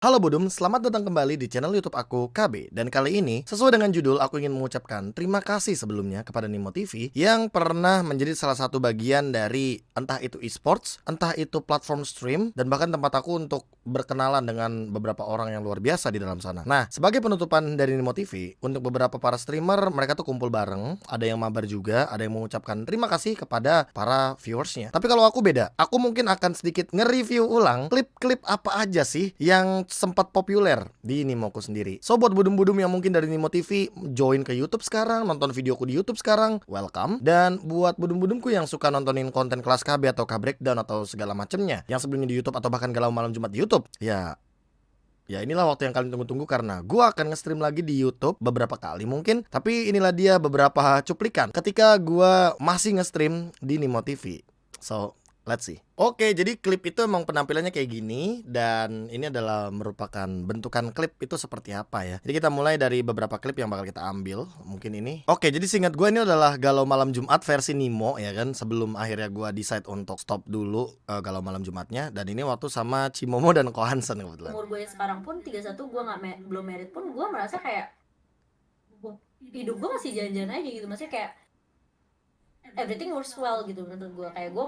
Halo Budum, selamat datang kembali di channel YouTube aku KB. Dan kali ini, sesuai dengan judul, aku ingin mengucapkan terima kasih sebelumnya kepada Nimo TV yang pernah menjadi salah satu bagian dari entah itu esports, entah itu platform stream, dan bahkan tempat aku untuk berkenalan dengan beberapa orang yang luar biasa di dalam sana. Nah, sebagai penutupan dari Nimo TV, untuk beberapa para streamer, mereka tuh kumpul bareng, ada yang mabar juga, ada yang mengucapkan terima kasih kepada para viewersnya. Tapi kalau aku beda, aku mungkin akan sedikit nge-review ulang klip-klip apa aja sih yang sempat populer di Nimoku sendiri. So buat budum-budum yang mungkin dari Nimo TV join ke YouTube sekarang, nonton videoku di YouTube sekarang, welcome. Dan buat budum-budumku yang suka nontonin konten kelas KB atau K-Breakdown atau segala macemnya yang sebelumnya di YouTube atau bahkan Galau Malam Jumat di YouTube, ya inilah waktu yang kalian tunggu-tunggu karena gua akan nge-stream lagi di YouTube beberapa kali mungkin. Tapi inilah dia beberapa cuplikan ketika gua masih nge-stream di Nimo TV. So let's see. Oke, jadi klip itu emang penampilannya kayak gini. Dan ini adalah merupakan bentukan klip itu seperti apa ya. Jadi kita mulai dari beberapa klip yang bakal kita ambil. Mungkin ini. Oke, jadi seingat gue ini adalah Galau Malam Jumat versi Nimo ya kan. Sebelum akhirnya gue decide untuk stop dulu Galau Malam Jumatnya. Dan ini waktu sama Cimomo dan Ko Hansen kebetulan. Umur gue sekarang pun 31, gue belum married pun gue merasa kayak hidup gue masih jalan-jalan aja gitu. Maksudnya kayak everything works well gitu menurut gue. Kayak gue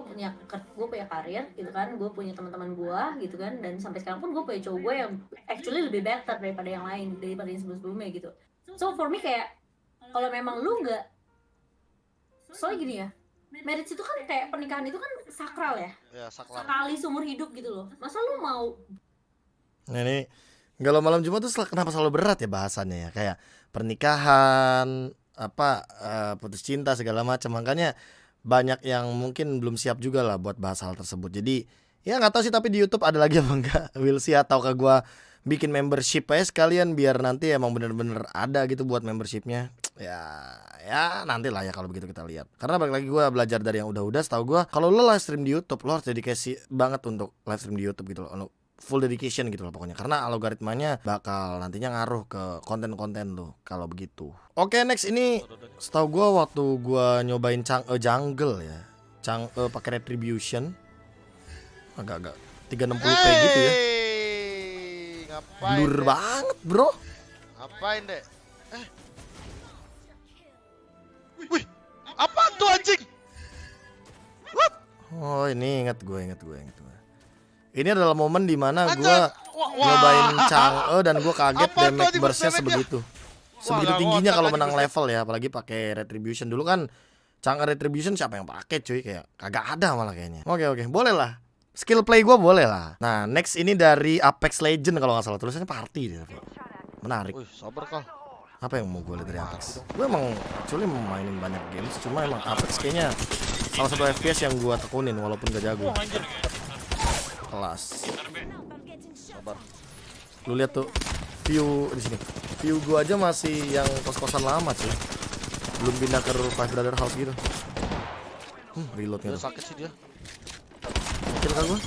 punya karir gitu kan, gue punya teman-teman gue gitu kan, dan sampai sekarang pun gue punya cowok gue yang actually lebih better daripada yang lain, daripada yang sebelum-sebelumnya gitu. So for me kayak kalau memang lu nggak, soalnya gini ya, marriage itu kan kayak pernikahan itu kan sakral ya, sakral. sekali seumur hidup gitu loh. Masa lu mau Nah, ini Galau Malam Jumat tuh kenapa selalu berat ya bahasannya ya, kayak pernikahan apa putus cinta segala macam. Makanya banyak yang mungkin belum siap juga lah buat bahas hal tersebut. Jadi ya nggak tahu sih, tapi di YouTube ada lagi apa enggak will see, ataukah gua bikin membership aja sekalian biar nanti emang bener-bener ada gitu buat membershipnya. Ya nanti lah ya kalau begitu kita lihat. Karena balik lagi gue belajar dari yang udah-udah, setahu gue kalau lo live stream di YouTube lo harus dedikasi banget untuk live stream di YouTube gitu loh, full dedication gitu loh pokoknya, karena algoritmanya bakal nantinya ngaruh ke konten-konten lo kalau begitu. Oke, next ini setahu gue waktu gue nyobain jungle ya, pakai retribution agak-agak 360p gitu ya. Ngapain Blur deh? banget bro. Ngapain deh? Wih, apa tuh anjing? What? Oh ini ingat gue. Ini adalah momen dimana gue nyobain Chang'e dan gue kaget damage burstnya sebegitu tingginya kalau menang level ya, apalagi pakai retribution. Dulu kan Chang'e retribution siapa yang pakai cuy, kayak kagak ada malah kayaknya. Oke, boleh lah, skill play gue boleh lah. Nah next ini dari Apex Legend kalau nggak salah, tulisannya party deh, menarik. Wih, sabar kal. Apa yang mau gue lihat dari Apex? Gue emang actually mainin banyak games, cuma emang Apex kayaknya salah satu FPS yang gue tekunin walaupun gak jago. Kelas. Sabar. Lu lihat tuh view di sini. View gua aja masih yang kos-kosan lama sih. Belum pindah ke Five Brother House gitu. Reloadnya tuh. Sakit sih dia. Kill kan gua?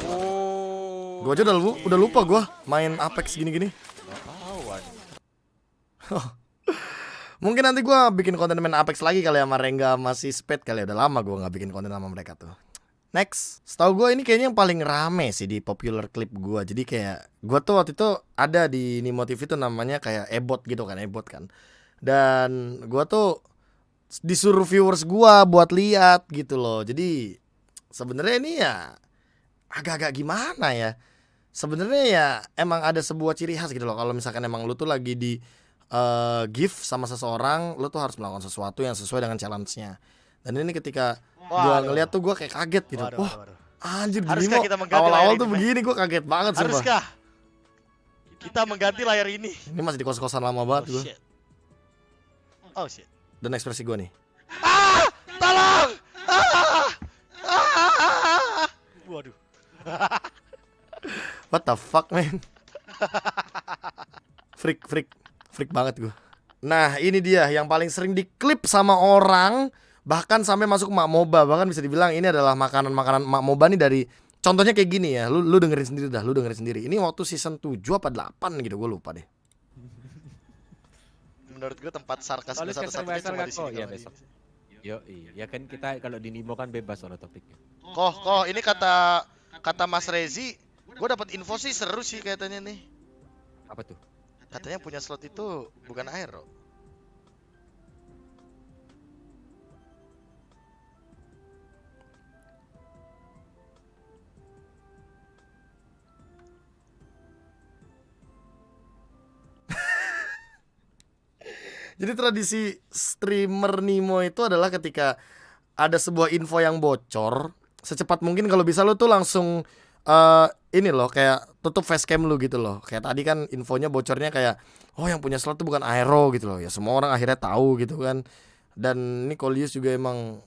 Aduh. Gua aja udah lupa gua main Apex gini-gini. Mungkin nanti gua bikin konten main Apex lagi kali ya sama Rengga masih Spade kali ya. Udah lama gua nggak bikin konten sama mereka tuh. Next, setahu gue ini kayaknya yang paling rame sih di popular clip gue. Jadi kayak gue tuh waktu itu ada di Nimo TV tuh namanya kayak ebot gitu kan, dan gue tuh disuruh viewers gue buat lihat gitu loh. Jadi sebenarnya ini ya agak-agak gimana ya. Sebenarnya ya emang ada sebuah ciri khas gitu loh. Kalau misalkan emang lu tuh lagi di gift sama seseorang, lu tuh harus melakukan sesuatu yang sesuai dengan challenge-nya. Dan ini ketika gua ngeliat tuh gua kayak kaget gitu. Wah, anjir gini mau awal-awal tuh begini, gua kaget banget sih. Haruskah kita mengganti layar ini? Ini masih di kos-kosan lama banget gua. Oh shit. Dan ekspresi gua nih. Tolong! Waduh. What the fuck man? Freak banget gua. Nah, ini dia yang paling sering diklip sama orang, bahkan sampai masuk mak moba. Bahkan bisa dibilang ini adalah makanan-makanan mak moba nih. Dari contohnya kayak gini ya. Lu dengerin sendiri dah, Ini waktu season 7 apa 8 gitu, gue lupa deh. Menurut gue tempat sarkas satu-satunya cuma di sini. Ya besok. Yo, iya kan kita kalau di Nimo kan bebas soal topiknya. Koh, ini kata Mas Rezi, Gue dapat info sih seru sih katanya nih. Apa tuh? Katanya punya slot itu bukan aero. Jadi tradisi streamer Nimo itu adalah ketika ada sebuah info yang bocor, secepat mungkin kalau bisa lo tuh langsung ini loh kayak tutup facecam lu gitu loh. Kayak tadi kan infonya bocornya kayak oh yang punya slot tuh bukan Aero gitu loh. Ya semua orang akhirnya tahu gitu kan. Dan ini Kolius juga emang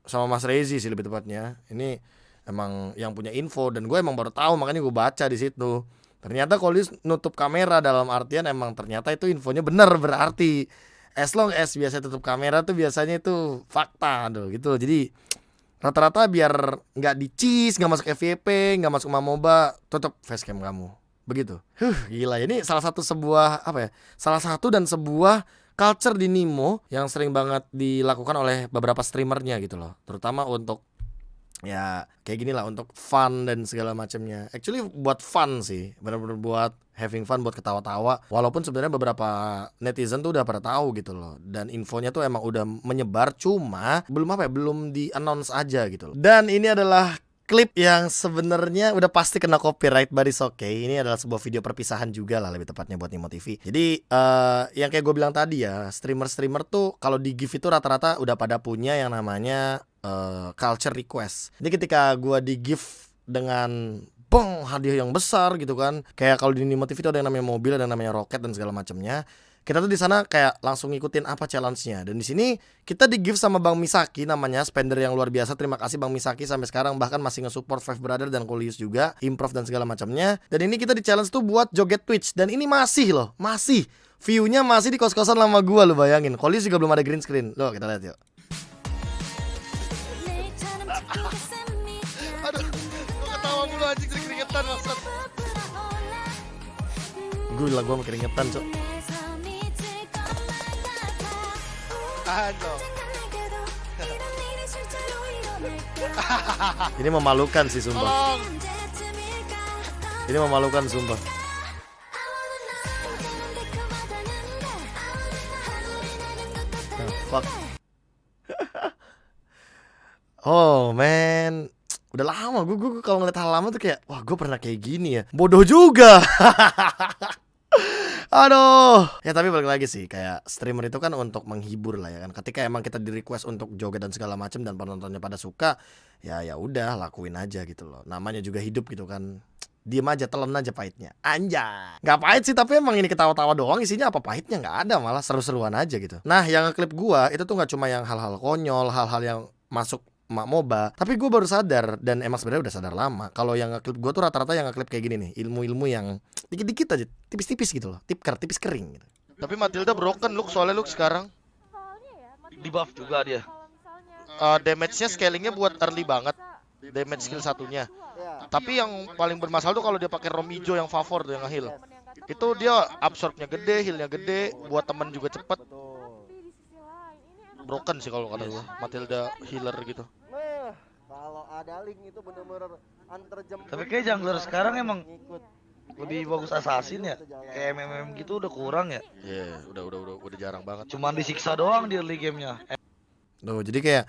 sama Mas Rezi sih lebih tepatnya. Ini emang yang punya info dan gue emang baru tahu makanya gue baca di situ. Ternyata Kolius nutup kamera dalam artian emang ternyata itu infonya benar berarti. As long as biasa tutup kamera tuh biasanya itu fakta tuh gitu. Jadi rata-rata biar nggak di-cheese, nggak masuk FYP, nggak masuk Mamoba, tutup facecam kamu. Begitu. Gila ini salah satu sebuah apa ya? Salah satu dan sebuah culture di Nimo yang sering banget dilakukan oleh beberapa streamernya gitu loh. Terutama untuk ya kayak gini lah untuk fun dan segala macamnya. Actually buat fun sih, benar-benar buat having fun, buat ketawa-tawa. Walaupun sebenarnya beberapa netizen tuh udah pada tahu gitu loh. Dan infonya tuh emang udah menyebar, cuma belum apa ya, belum di announce aja gitu loh. Dan ini adalah klip yang sebenarnya udah pasti kena copyright, but it's okay. Ini adalah sebuah video perpisahan juga lah lebih tepatnya buat Nimo TV. Jadi yang kayak gue bilang tadi ya, streamer-streamer tuh kalau di GIF itu rata-rata udah pada punya yang namanya culture request. Jadi ketika gue di GIF dengan bong hadiah yang besar gitu kan, kayak kalau di Nimo TV itu ada yang namanya mobil, ada yang namanya roket dan segala macamnya. Kita tuh di sana kayak langsung ngikutin apa challenge-nya. Dan di sini kita di gift sama Bang Misaki, namanya spender yang luar biasa. Terima kasih Bang Misaki sampai sekarang bahkan masih nge-support Five Brother dan Kolius juga, improv dan segala macamnya. Dan ini kita di challenge tuh buat joget Twitch dan ini masih loh, masih view-nya masih di kos-kosan lama gua lo bayangin. Kolius juga belum ada green screen. Loh, kita lihat yuk. Aduh, gue ketawa mulu anjing keringetan maksud. Gila gua mau keringetan, Cok. Aduh. Ini memalukan sih sumpah. Tolong. Ini memalukan sumpah. Fuck. Oh man, udah lama gue kalau ngeliat hal lama tuh kayak wah gue pernah kayak gini ya. Bodoh juga. Aduh. Ya tapi balik lagi sih, kayak streamer itu kan untuk menghibur lah ya kan. Ketika emang kita di request untuk joget dan segala macam dan penontonnya pada suka, ya udah lakuin aja gitu loh. Namanya juga hidup gitu kan. Diem aja, telan aja pahitnya. Anjay. Gak pahit sih, tapi emang ini ketawa-tawa doang, isinya apa pahitnya nggak ada, malah seru-seruan aja gitu. Nah, yang ngeklip gua itu tuh nggak cuma yang hal-hal konyol, hal-hal yang masuk mak moba, tapi gue baru sadar dan emang sebenarnya udah sadar lama kalau yang ngeklip gue tuh rata-rata yang ngeklip kayak gini nih, ilmu-ilmu yang dikit-dikit aja, tipis-tipis gitu loh, tipis kering gitu. Tapi Matilda broken look soalnya look sekarang. Di buff juga dia. Damage-nya scalingnya buat early banget. Damage skill satunya. Tapi yang paling bermasalah tuh kalau dia pakai rom hijau yang favor tuh yang nge-heal. Itu dia absorbnya gede, healnya gede, buat temen juga cepet. Broken sih kalau kata gua, Matilda healer gitu. Kalau ada link itu bener-bener antar jam. Tapi kayak jungler sekarang emang lebih bagus assassin ya. Kayak MMM gitu udah kurang ya. Iya, udah jarang banget. Cuman disiksa doang di early gamenya. Tuh, jadi kayak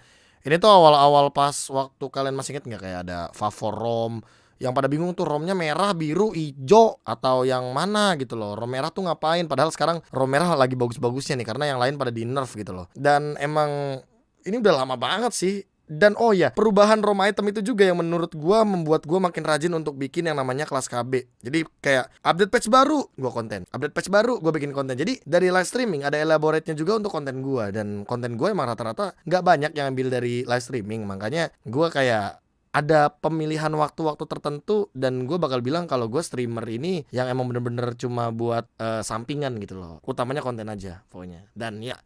ini tuh awal-awal pas waktu kalian masih inget nggak kayak ada favor rom yang pada bingung tuh romnya merah, biru, hijau atau yang mana gitu loh. Rom merah tuh ngapain? Padahal sekarang rom merah lagi bagus-bagusnya nih karena yang lain pada di nerf gitu loh. Dan emang ini udah lama banget sih. Dan oh ya, perubahan ROM item itu juga yang menurut gua membuat gua makin rajin untuk bikin yang namanya kelas KB. Jadi kayak update patch baru, gua konten. Update patch baru, gua bikin konten. Jadi dari live streaming ada elaborate-nya juga untuk konten gua. Dan konten gua emang rata-rata nggak banyak yang ambil dari live streaming. Makanya gua kayak ada pemilihan waktu-waktu tertentu dan gue bakal bilang kalau gue streamer ini yang emang bener-bener cuma buat sampingan gitu loh. Utamanya konten aja pokoknya. Dan ya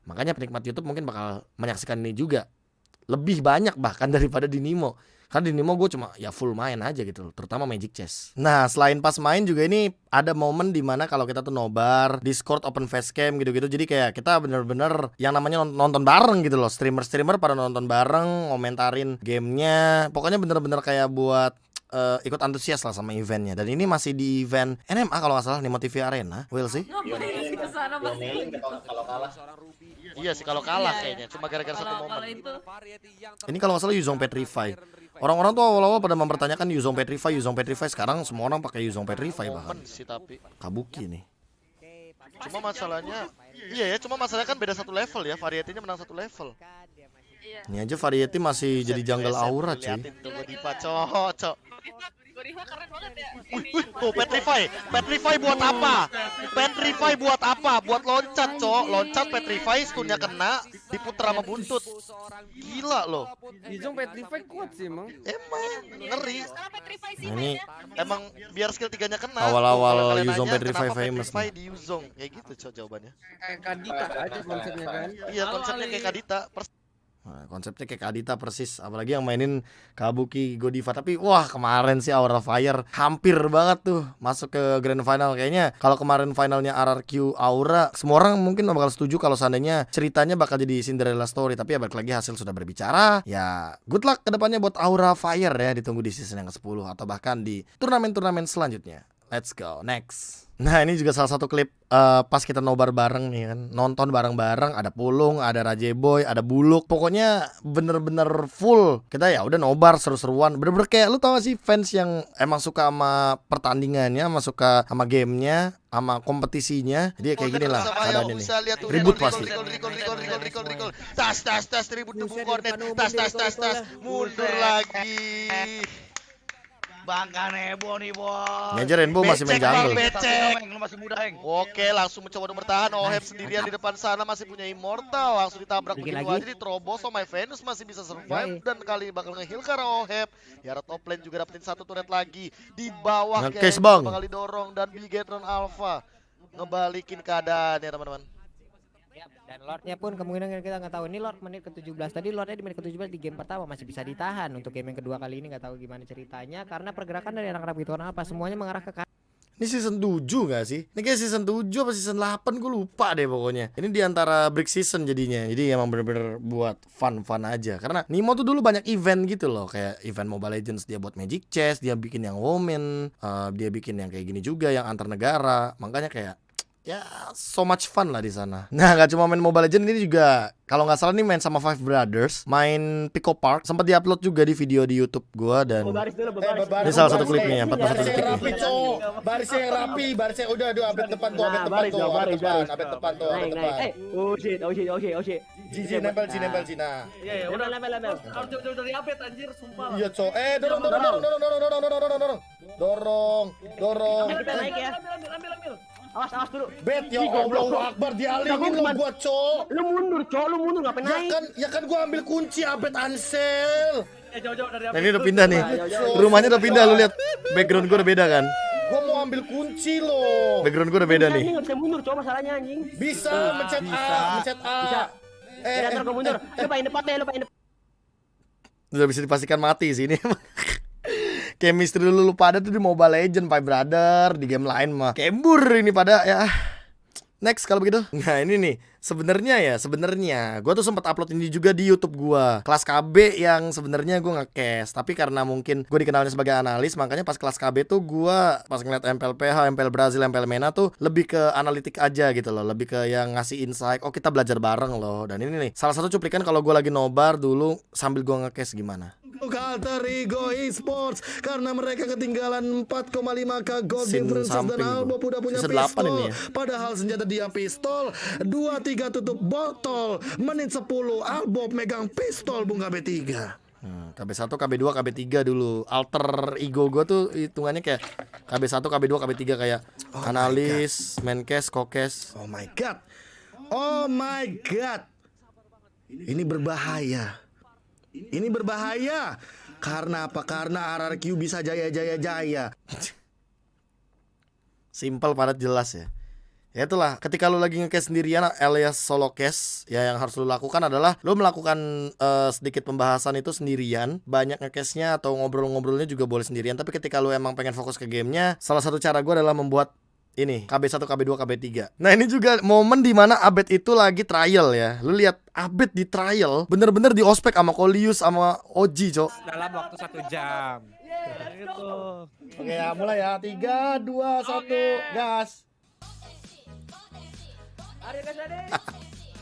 makanya penikmat YouTube mungkin bakal menyaksikan ini juga lebih banyak bahkan daripada di Nimo. Karena di Nimo gue cuma ya full main aja gitu, terutama Magic Chess. Nah selain pas main juga ini ada momen dimana kalau kita tuh nobar, Discord open facecam gitu-gitu. Jadi kayak kita bener-bener yang namanya nonton bareng gitu loh. Streamer-streamer pada nonton bareng, ngomentarin gamenya. Pokoknya bener-bener kayak buat ikut antusias lah sama eventnya. Dan ini masih di event NMA kalau nggak salah, Nemo TV Arena. Will sih. Ngapain sih kesana mas? Iya sih kalau kalah Iya, kayaknya cuma gara-gara satu Kalau momen. itu Ini kalau nggak salah Yuzong Petrify. Orang-orang tuh awal-awal pada mempertanyakan Yuzong Petrify. Sekarang semua orang pakai Yuzong Petrify bahkan. Momen sih tapi. Kabuki nih. Cuma masalahnya iya ya, cuma masalahnya kan beda satu level ya, varietinya menang satu level. Ini aja Variety masih jadi jungle aura cuy. Liatin tuh Godiva cocok. Godiva keren banget ya. Wih, tuh Petrify buat apa? Petrify buat apa? Buat loncat, cok. Loncat Petrify, stunnya kena, diputer sama buntut. Gila loh. Yuzong Petrify kuat sih emang. Emang ngeri. Sekarang Petrify sih Nah, ini Emang biar skill 3-nya kena. Awal-awal Kalau kalian Yuzong nanya, Petrify kenapa famous Petrify nih. di Yuzong kayak gitu, cok jawabannya. Kayak Kadita aja konsepnya kan. Iya, konsepnya kayak Kadita. Nah, konsepnya kayak Kadita persis, apalagi yang mainin Kabuki Godiva. Tapi wah kemarin sih Aura Fire hampir banget tuh masuk ke grand final. Kayaknya kalau kemarin finalnya RRQ Aura, semua orang mungkin bakal setuju kalau seandainya ceritanya bakal jadi Cinderella story. Tapi ya balik lagi hasil sudah berbicara. Ya good luck kedepannya buat Aura Fire ya, ditunggu di season yang ke-10 atau bahkan di turnamen-turnamen selanjutnya. Let's go next. Nah ini juga salah satu klip pas kita nobar bareng nih kan, nonton bareng-bareng, ada Pulung, ada Rajeboy, ada Buluk, pokoknya bener-bener full. Kita ya udah nobar seru-seruan, bener-bener kayak lu tau gak sih fans yang emang suka sama pertandingannya, sama suka sama gamenya, sama kompetisinya. Jadi ya kayak gini lah keadaannya nih. Ribut pasti. Recall. Tas ribut tubuh kornet. Tas mundur lagi. Bangka Nebo nih, Bos. Ini aja Rainbow masih main jungle. Becek. Lu masih muda, Heng. Oke, langsung mencoba untuk bertahan. Oheb sendirian di depan sana masih punya immortal. Langsung ditabrak Bikin begitu lagi. aja, diterobos sama Venus masih bisa survive dan kali bakal nge-heal karena Oheb. Yara top lane juga dapetin satu turret lagi di bawah. Nge-case, Bang. Bakal didorong dan Bigetron Alpha ngebalikin keadaan ya teman-teman. Dan Lordnya pun kemungkinan kita nggak tahu. Ini Lord menit ke-17 tadi, Lordnya di menit ke-17 di game pertama masih bisa ditahan. Untuk game yang kedua kali ini nggak tahu gimana ceritanya, karena pergerakan dari anak-anak gitu apa semuanya mengarah ke kanan. Ini season 7 gak sih? Ini kayak season 7 apa season 8 gue lupa deh pokoknya. Ini diantara break season jadinya. Jadi emang bener-bener buat fun aja. Karena Nemo tuh dulu banyak event gitu loh. Kayak event Mobile Legends dia buat Magic Chess, dia bikin yang Women, dia bikin yang kayak gini juga yang antar negara. Makanya kayak ya so much fun lah di sana. Nah gak cuma main Mobile Legends, ini juga kalau nggak salah nih main sama Five Brothers, main Pico Park, sempat diupload juga di video di YouTube gua dan ini salah satu klipnya 41 detik nih. Barisnya yang rapi, barisnya udah abet depan tuh, abet depan tuh, abet depan tuh, abet depan. Oh shit. Jiji nempel Ji, nah. Iya, udah level. Harus jauh dari update anjir, sumpah. Iya, Cok. Dorong. Kita naik ya. Ambil. Awas dulu. Bet ya Allahu Akbar, dialingin lo gua, Cok. Lu mundur ngapain naik? Ya kan gua ambil kunci abet Ansel. Jauh dari Nah ini udah pindah nih, rumahnya udah pindah, lu lihat background gua udah beda kan? Gua mau ambil kunci lo. Background gua udah beda nih. Ini nggak bisa mundur, coba masalahnya anjing. Bisa mencet A. Bisa. Ntar gua mundur. Lu paling depan deh, Udah bisa dipastikan mati sih ini. Chemistry lu pada tuh di Mobile Legends, Five Brother, di game lain mah kembur ini pada ya. Next kalau begitu. Nah ini nih sebenarnya gua tuh sempat upload ini juga di YouTube gua. Kelas KB yang sebenarnya gua nge-cast, tapi karena mungkin gua dikenalnya sebagai analis, makanya pas kelas KB tuh gua pas ngeliat MPL PH, MPL Brazil, MPL MENA tuh lebih ke analitik aja gitu loh, lebih ke yang ngasih insight. Oh kita belajar bareng loh. Dan ini nih salah satu cuplikan kalau gua lagi nobar dulu sambil gua nge-cast gimana. Alter Ego Esports karena mereka ketinggalan 4,5k gold Scene differences dan samping Albob tuh. udah punya Season 8 pistol. ini ya. Padahal senjata dia pistol, 2-3 tutup botol. Menit 10 Albob megang pistol bunga B3. KB1, KB2, KB3 dulu. Alter ego gue tuh hitungannya kayak KB1, KB2, KB3 kayak analis, maincast, kokes. Oh my god. Ini berbahaya. Karena apa? Karena RRQ bisa jaya. Simple, padat, jelas ya. Ya itulah, ketika lu lagi nge-cast sendirian alias solo cast, ya yang harus lu lakukan adalah lu melakukan sedikit pembahasan itu sendirian. Banyak nge-castnya atau ngobrol-ngobrolnya juga boleh sendirian. Tapi ketika lu emang pengen fokus ke gamenya, salah satu cara gue adalah membuat ini KB1, KB2, KB3. Nah ini juga momen dimana Abed itu lagi trial ya. Lu lihat Abed di trial bener-bener di ospek sama Kolius sama Oji, Cok. Dalam waktu 1 jam. Gitu. Oke ya, mulai ya. 3, 2, 1, gas.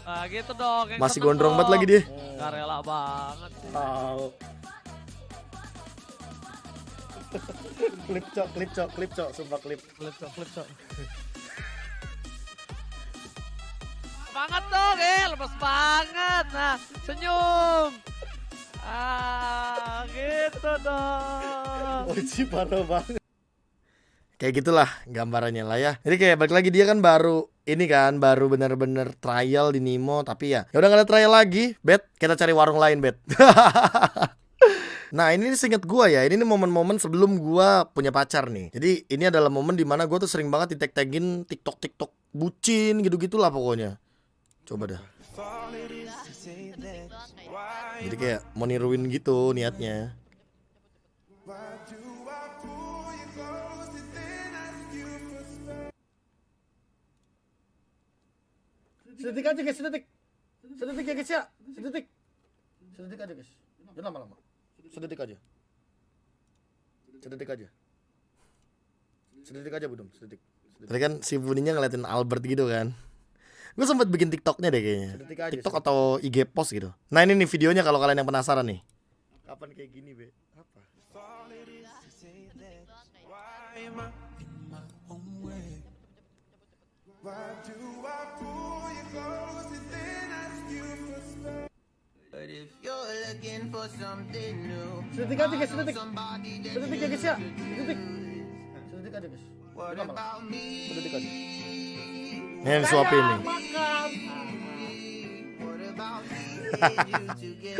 Nah gitu dong. yang Masih seneng gondrong banget dong. lagi dia. Gak rela banget sih. Tahu. klip cok, sumpah klip. Klip cok. Semangat dong, lemes banget. Nah, senyum. Gitu dong. Oji parah banget. Kayak gitulah gambarannya lah ya. Jadi kayak balik lagi dia kan baru ini kan baru bener-bener trial di Nimo, tapi ya udah gak ada trial lagi. Bet, kita cari warung lain, Bet. Nah ini seinget gua ya, ini nih momen-momen sebelum gua punya pacar nih. Jadi ini adalah momen dimana gua tuh sering banget di-tag-tagin TikTok bucin gitu-gitulah pokoknya. Coba dah. Jadi kayak mau niruin gitu niatnya. Sedetik aja guys, sedetik ya guys ya, sedetik aja guys, jangan lama-lama, sedetik aja Budum, sedetik. Tadi kan si Buninya ngeliatin Albert gitu kan. Gue sempet bikin TikToknya deh kayaknya, TikTok atau IG post gitu. Nah ini nih videonya kalau kalian yang penasaran nih. Kapan kayak gini be? Apa? Sedetik aja guys, sedetik ya guys ya, sedetik aja guys. Sedetik aja. Yang suapin nih.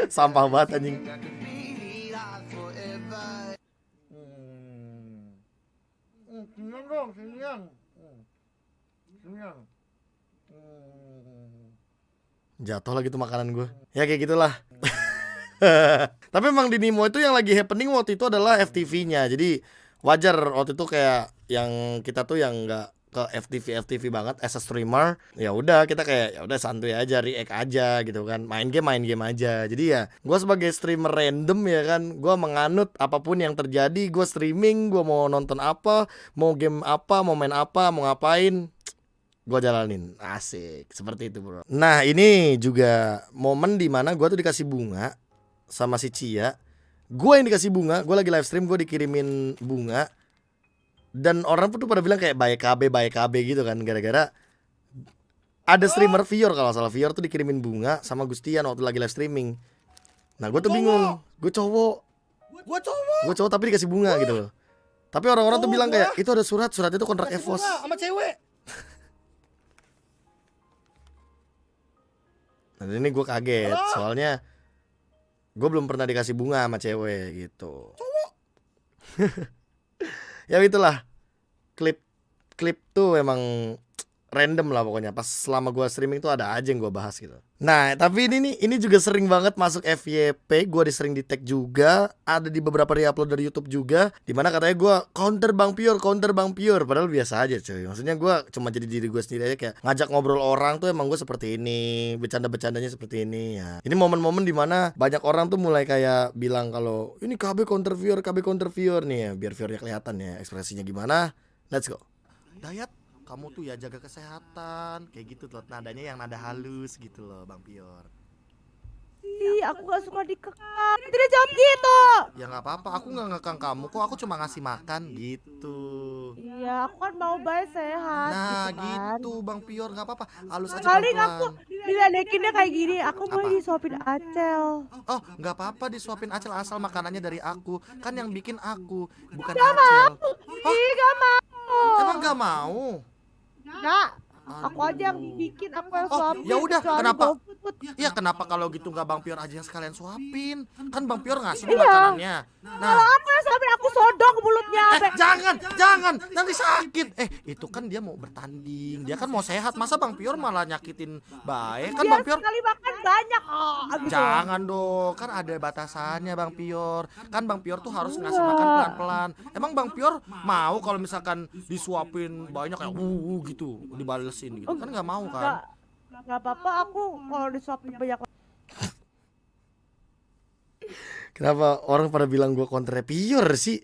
Sampah banget anjing. Kenyang dong, kenyang. Jatuh lagi tuh makanan gue. Ya kayak gitulah. Tapi emang di Nimo itu yang lagi happening waktu itu adalah FTV-nya. Jadi wajar waktu itu kayak yang kita tuh yang nggak ke FTV banget as a streamer. Ya udah kita kayak ya udah santuy aja, react aja gitu kan. Main game aja. Jadi ya gue sebagai streamer random ya kan, gue menganut apapun yang terjadi. Gue streaming, gue mau nonton apa, mau game apa, mau main apa, mau ngapain, gue jalanin. Asik, seperti itu bro. Nah ini juga momen dimana gue tuh dikasih bunga sama si Cia. Gue yang dikasih bunga, gue lagi live stream, gue dikirimin bunga. Dan orang tuh pada bilang kayak baik KB gitu kan. Gara-gara ada streamer Vior, kalau salah Vior tuh dikirimin bunga sama Gustian waktu lagi live streaming. Nah gue tuh bingung, gue cowok tapi dikasih bunga gitu loh. Tapi orang-orang tuh bilang kayak itu ada surat itu kontrak EVOS sama cewek. Nah ini gue kaget, soalnya gue belum pernah dikasih bunga sama cewek gitu. Cowok. Ya itulah, klip tuh emang random lah pokoknya. Pas selama gue streaming tuh ada aja yang gue bahas gitu. Nah tapi ini juga sering banget masuk FYP. Gue sering di tag juga, ada di beberapa re-upload dari YouTube juga, dimana katanya gue counter Bang Pior. Padahal biasa aja cuy. Maksudnya gue cuma jadi diri gue sendiri aja, kayak ngajak ngobrol orang tuh emang gue seperti ini, bercandanya seperti ini ya. Ini momen-momen dimana banyak orang tuh mulai kayak bilang kalau ini KB counter Pior nih ya. Biar Piornya kelihatan ya ekspresinya gimana. Let's go. Dayat, kamu tuh ya jaga kesehatan, kayak gitu loh, nadanya yang nada halus gitu loh Bang Pior. Ih, aku gak suka dikekang. Tidak jawab gitu. Ya nggak apa-apa, aku nggak ngekang kamu kok, aku cuma ngasih makan gitu. Iya, aku kan mau baik sehat. Nah gitu kan. gitu Bang Pior, nggak apa-apa, halus aja Paling pelan-pelan. aku diledekinnya kayak gini. Aku mau Apa? disuapin Acel. Oh nggak apa-apa disuapin Acel asal makanannya dari aku, kan yang bikin aku bukan Acel. Ih, gak mau. Emang nggak mau? Nggak. Aku aja yang bikin, aku yang Oh suapin. ya udah, kecuali kenapa? GoFood. Iya kenapa kalau gitu nggak Bang Pior aja yang sekalian suapin? Kan Bang Pior ngasih Iya. makanannya. Nah, Kalau aku yang suapin, aku sodok mulutnya. jangan, nanti sakit. Itu kan dia mau bertanding, dia kan mau sehat. Masa Bang Pior malah nyakitin baik? Kan Biar Bang Pior sekali makan banyak. Gitu. jangan dong, kan ada batasannya Bang Pior. Kan Bang Pior tuh harus ngasih makan pelan-pelan. Emang Bang Pior mau kalau misalkan disuapin banyak kayak gitu, dibalesin gitu? Kan nggak mau kan? Nggak apa-apa, aku kalau disuapin banyak. Kenapa orang pada bilang gue kontra Pior sih?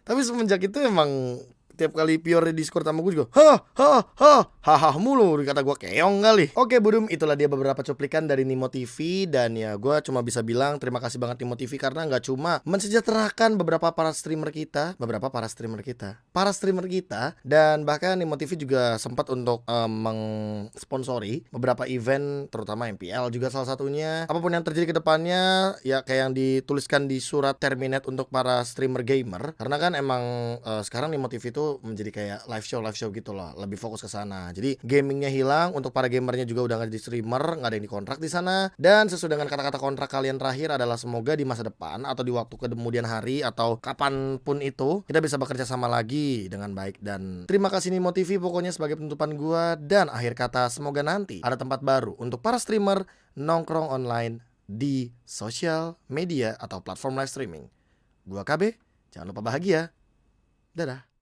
Tapi semenjak itu emang tiap kali Pior di Discord sama gue juga hahaha mulu, dikata gue keong kali. Oke Budum, itulah dia beberapa cuplikan dari Nimo TV. Dan ya gue cuma bisa bilang terima kasih banget Nimo TV, karena nggak cuma mensejahterakan beberapa para streamer kita, para streamer kita, dan bahkan Nimo TV juga sempat untuk mengsponsori beberapa event, terutama MPL juga salah satunya. Apapun yang terjadi ke depannya, ya kayak yang dituliskan di surat terminate untuk para streamer gamer, karena kan emang sekarang Nimo TV itu menjadi kayak live show gitu loh, lebih fokus ke sana. Jadi gamingnya hilang, untuk para gamernya juga udah nggak jadi streamer, nggak ada yang dikontrak di sana. Dan sesuai dengan kata-kata kontrak kalian terakhir adalah semoga di masa depan atau di waktu kemudian hari atau kapanpun itu kita bisa bekerja sama lagi dengan baik. Dan terima kasih Nimo TV pokoknya sebagai penutupan gua. Dan akhir kata, semoga nanti ada tempat baru untuk para streamer nongkrong online di sosial media atau platform live streaming. Gua KB, jangan lupa bahagia. Dadah.